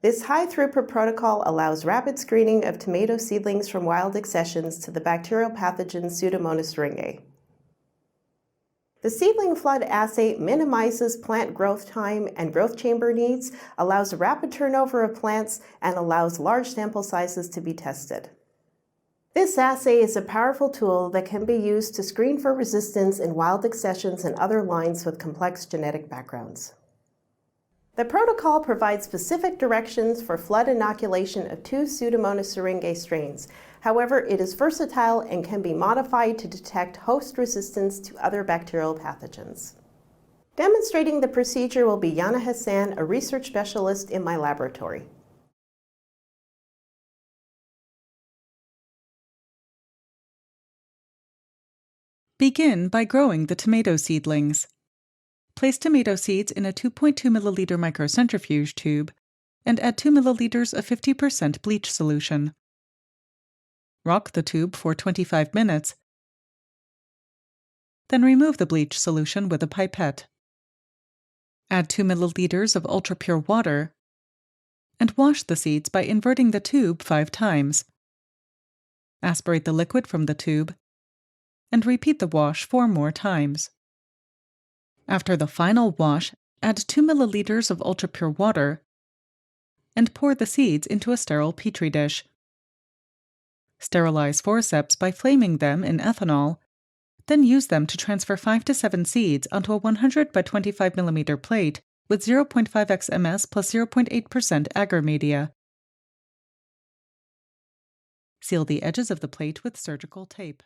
This high-throughput protocol allows rapid screening of tomato seedlings from wild accessions to the bacterial pathogen Pseudomonas syringae. The seedling flood assay minimizes plant growth time and growth chamber needs, allows a rapid turnover of plants, and allows large sample sizes to be tested. This assay is a powerful tool that can be used to screen for resistance in wild accessions and other lines with complex genetic backgrounds. The protocol provides specific directions for flood inoculation of 2 Pseudomonas syringae strains. However, it is versatile and can be modified to detect host resistance to other bacterial pathogens. Demonstrating the procedure will be Jana Hassan, a research specialist in my laboratory. Begin by growing the tomato seedlings. Place tomato seeds in a 2.2 ml microcentrifuge tube and add 2 ml of 50% bleach solution. Rock the tube for 25 minutes, then remove the bleach solution with a pipette. Add 2 ml of ultra-pure water and wash the seeds by inverting the tube 5 times. Aspirate the liquid from the tube and repeat the wash 4 more times. After the final wash, add 2 ml of ultra-pure water and pour the seeds into a sterile petri dish. Sterilize forceps by flaming them in ethanol, then use them to transfer 5 to 7 seeds onto a 100 by 25 mm plate with 0.5x ms plus 0.8% agar media. Seal the edges of the plate with surgical tape.